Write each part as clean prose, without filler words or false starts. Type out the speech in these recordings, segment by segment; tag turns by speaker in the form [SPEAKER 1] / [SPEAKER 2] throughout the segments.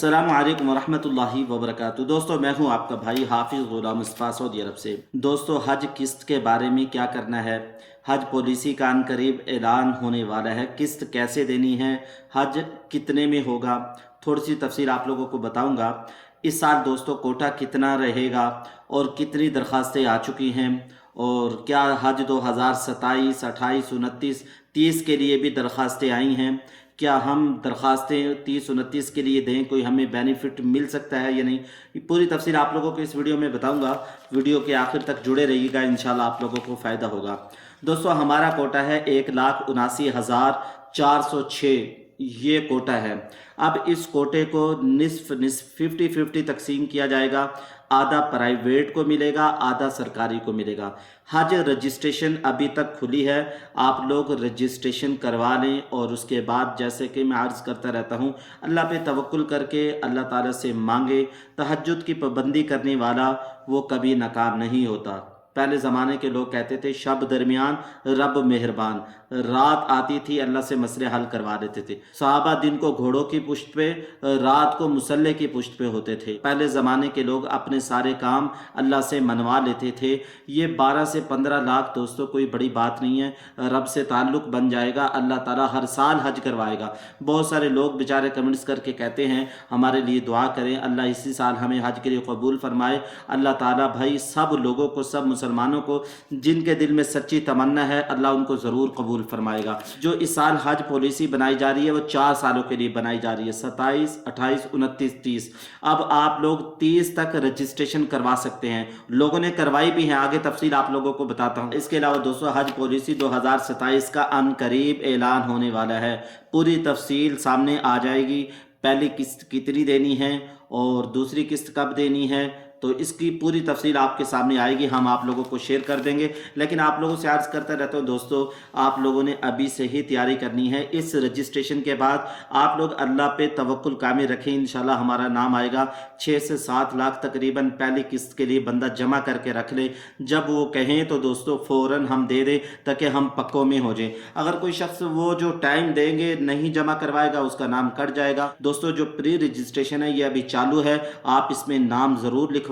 [SPEAKER 1] अस्सलामु अलैकुम वरहमतुल्लाहि वबरकातुहू। दोस्तों, मैं हूं आपका भाई हाफिज़ गुलाम मुस्तफ़ा सऊदी अरब से। दोस्तों, हज किस्त के बारे में क्या करना है। हज पॉलिसी का अनकरीब ऐलान होने वाला है। किस्त कैसे देनी है, हज कितने में होगा, थोड़ी सी तफसील आप लोगों को बताऊंगा। इस साल दोस्तों कोटा कितना रहेगा और कितनी दरख्वास्तें आ चुकी हैं, और क्या हज 2027, 28, 29, 30 के लिए भी दरख्वास्तें आई हैं। क्या हम दरख्वास्तें 30, 29 के लिए दें, कोई हमें बेनिफिट मिल सकता है या नहीं। पूरी तफसील आप लोगों को इस वीडियो में बताऊंगा। वीडियो के आखिर तक जुड़े रहिएगा, इंशाल्लाह आप लोगों को फ़ायदा होगा। दोस्तों, हमारा कोटा है 1,79,406, ये कोटा है। अब इस कोटे को निस्फ 50-50 तकसीम किया जाएगा। आधा प्राइवेट को मिलेगा, आधा सरकारी को मिलेगा। हज रजिस्ट्रेशन अभी तक खुली है, आप लोग रजिस्ट्रेशन करवा लें। और उसके बाद जैसे कि मैं अर्ज़ करता रहता हूँ, अल्लाह पे तवक्कुल करके अल्लाह ताला से मांगे। तहज्जुद की पाबंदी करने वाला वो कभी नाकाम नहीं होता। पहले ज़माने के लोग कहते थे शब दरमियान रब मेहरबान, रात आती थी अल्लाह से मसले हल करवा देते थे। सहाबा दिन को घोड़ों की पुश्त पे, रात को मुसल्ले की पुश्त पे होते थे। पहले ज़माने के लोग अपने सारे काम अल्लाह से मनवा लेते थे। ये 12 से 15 लाख दोस्तों कोई बड़ी बात नहीं है। रब से ताल्लुक़ बन जाएगा, अल्लाह ताला हर साल हज करवाएगा। बहुत सारे लोग बेचारे कमेंट्स करके कहते हैं हमारे लिए दुआ करें, अल्लाह इसी साल हमें हज के लिए कबूल फरमाए। अल्लाह ताला भाई सब लोगों को, सब मुसलमानों को जिनके दिल में सच्ची तमन्ना है, अल्लाह उनको ज़रूर कबूल फरमाएगा। जो इस साल हज पॉलिसी बनाई जा रही है वो 4 सालों के लिए बनाई जा रही है, 27, 28, 29, 30। अब आप लोग 30 तक रजिस्ट्रेशन करवा सकते हैं। लोगों ने करवाई भी है, आगे तफसील आप लोगों को बताता हूँ। इसके अलावा दोस्तों, हज पॉलिसी 2027 का अनकरीब ऐलान होने वाला है। पूरी तफसील सामने आ जाएगी। पहली किस्त कितनी देनी है और दूसरी किस्त कब देनी है, तो इसकी पूरी तफसील आपके सामने आएगी, हम आप लोगों को शेयर कर देंगे। लेकिन आप लोगों से अर्ज़ करता रहता हूँ दोस्तों, आप लोगों ने अभी से ही तैयारी करनी है। इस रजिस्ट्रेशन के बाद आप लोग अल्लाह पे तवक्कुल कायम रखें, इंशाल्लाह हमारा नाम आएगा। 6 से 7 लाख तकरीबन पहली किस्त के लिए बंदा जमा करके रख ले। जब वो कहें तो दोस्तों फ़ौरन हम दे दें, ताकि हम पक्कों में हो जाएं। अगर कोई शख्स वो जो टाइम देंगे नहीं जमा करवाएगा, उसका नाम कट जाएगा। दोस्तों, जो प्री रजिस्ट्रेशन है ये अभी चालू है, आप इसमें नाम ज़रूर लिखवाएं।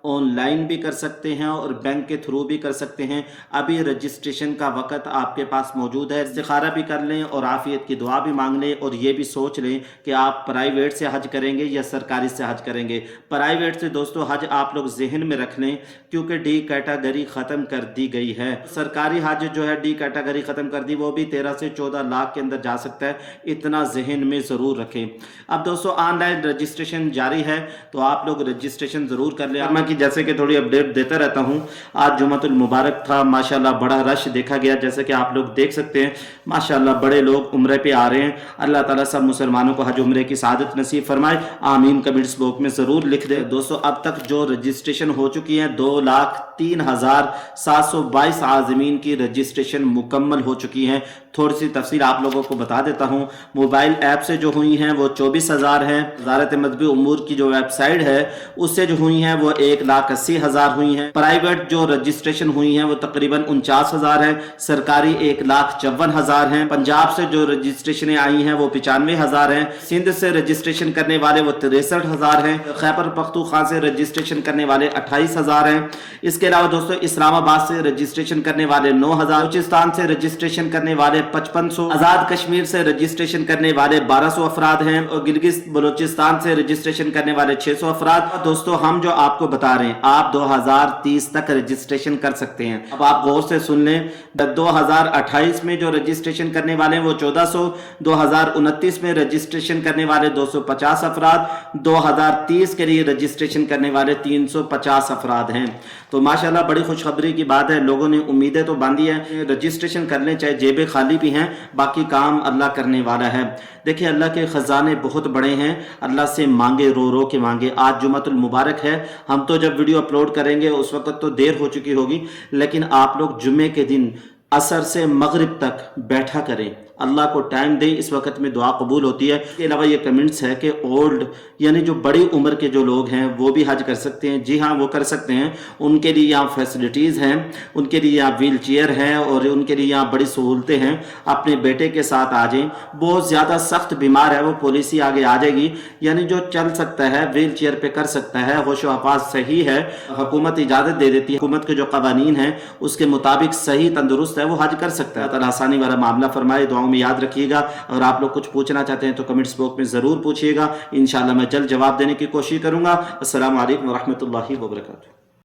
[SPEAKER 1] ऑनलाइन भी कर सकते हैं और बैंक के थ्रू भी कर सकते हैं। अभी रजिस्ट्रेशन का वक़्त आपके पास मौजूद है। इस्तिखारा भी कर लें और आफियत की दुआ भी मांग लें, और ये भी सोच लें कि आप प्राइवेट से हज करेंगे या सरकारी से हज करेंगे। प्राइवेट से दोस्तों हज आप लोग जहन में रख लें, क्योंकि डी कैटेगरी ख़त्म कर दी गई है। सरकारी हज जो है डी कैटेगरी ख़त्म कर दी, वो भी 13 से 14 लाख के अंदर जा सकता है, इतना जहन में ज़रूर रखें। अब दोस्तों, ऑनलाइन रजिस्ट्रेशन जारी है, तो आप लोग रजिस्ट्रेशन ज़रूर कर लें। जैसे कि थोड़ी अपडेट देता रहता हूं। आज जुम्मतुल मुबारक था, माशाल्लाह बड़ा रश देखा गया। जैसे कि आप लोग देख सकते हैं, माशाल्लाह बड़े लोग उम्रे पे आ रहे हैं। अल्लाह ताला सब मुसलमानों को हज उम्रे की सआदत नसीब फरमाए, आमीन कमेंट्स बॉक्स में ज़रूर लिख दें। दोस्तों, अब तक जो रजिस्ट्रेशन हो चुकी है 2,03,722 आज़मीन की रजिस्ट्रेशन मुकम्मल हो चुकी हैं। थोड़ी सी तफसील आप लोगों को बता देता हूँ। मोबाइल ऐप से जो हुई हैं वो 24,000 हैं। वज़ारत मज़हबी उमूर की जो वेबसाइट है उससे जो हुई हैं वो 1,80,000 हुई हैं। प्राइवेट जो रजिस्ट्रेशन हुई हैं वो तकरीबन 49,000 हैं। सरकारी 1,54,000 हैं। पंजाब से जो रजिस्ट्रेशन आई हैं वो 95,000 हैं। सिंध से रजिस्ट्रेशन करने वाले वो 63,000 हैं। खैबर पख्तूनख्वा से रजिस्ट्रेशन करने वाले 28,000 हैं। इसके अलावा दोस्तों, इस्लामाबाद से रजिस्ट्रेशन करने वाले 9,000, बलूचिस्तान से रजिस्ट्रेशन करने वाले 5500, आज़ाद कश्मीर से रजिस्ट्रेशन करने वाले 1200 अफराद हैं, और गिलगित बलूचिस्तान से रजिस्ट्रेशन करने वाले 600 अफराद। दोस्तों, हम जो आपको बता रहे हैं, आप 2030 तक रजिस्ट्रेशन कर सकते हैं। अब आप गौर से सुन लें, 2028 में जो रजिस्ट्रेशन करने वाले हैं वो 1400, 2029 में रजिस्ट्रेशन करने वाले 250 अफराद, 2030 के लिए रजिस्ट्रेशन करने वाले 350 अफराद हैं। तो माशाल्लाह बड़ी खुशखबरी की बात है। लोगों ने उम्मीदें तो बांधी है, रजिस्ट्रेशन कर लें, चाहे जेबें खाली भी हैं, बाकी काम अल्लाह करने वाला है। देखिए, अल्लाह के ख़जाने बहुत बड़े हैं, अल्लाह से मांगे, रो रो के मांगे। आज जुम्मतुल मुबारक है। हम तो जब वीडियो अपलोड करेंगे उस वक्त तो देर हो चुकी होगी, लेकिन आप लोग जुम्मे के दिन असर से मगरिब तक बैठा करें, अल्लाह को टाइम दें, इस वक्त में दुआ कबूल होती है। इसके अलावा ये कमेंट्स है कि ओल्ड यानी जो बड़ी उम्र के जो लोग हैं वो भी हज कर सकते हैं। जी हाँ, वो कर सकते हैं। उनके लिए यहाँ फैसिलिटीज़ हैं, उनके लिए यहाँ व्हील चेयर है और उनके लिए यहाँ बड़ी सहूलतें हैं। अपने बेटे के साथ आ जाएं। बहुत ज़्यादा सख्त बीमार है वो, पॉलिसी आगे आ जाएगी, यानी जो चल सकता है व्हील चेयर पे कर सकता है, होशो हवास सही है, हुकूमत इजाज़त दे देती है, हुकूमत के जो कवानीन हैं उसके मुताबिक सही तंदुरुस्त है, वो हज कर सकता है। अल्लाह आसानी वाला मामला फरमाए। दुआओं में याद रखिएगा। और आप लोग कुछ पूछना चाहते हैं तो कमेंट्स बॉक्स में ज़रूर पूछिएगा, इंशाअल्लाह मैं जल्द जवाब देने की कोशिश करूँगा। अस्सलामु अलैकुम व रहमतुल्लाहि व बरकातुहू।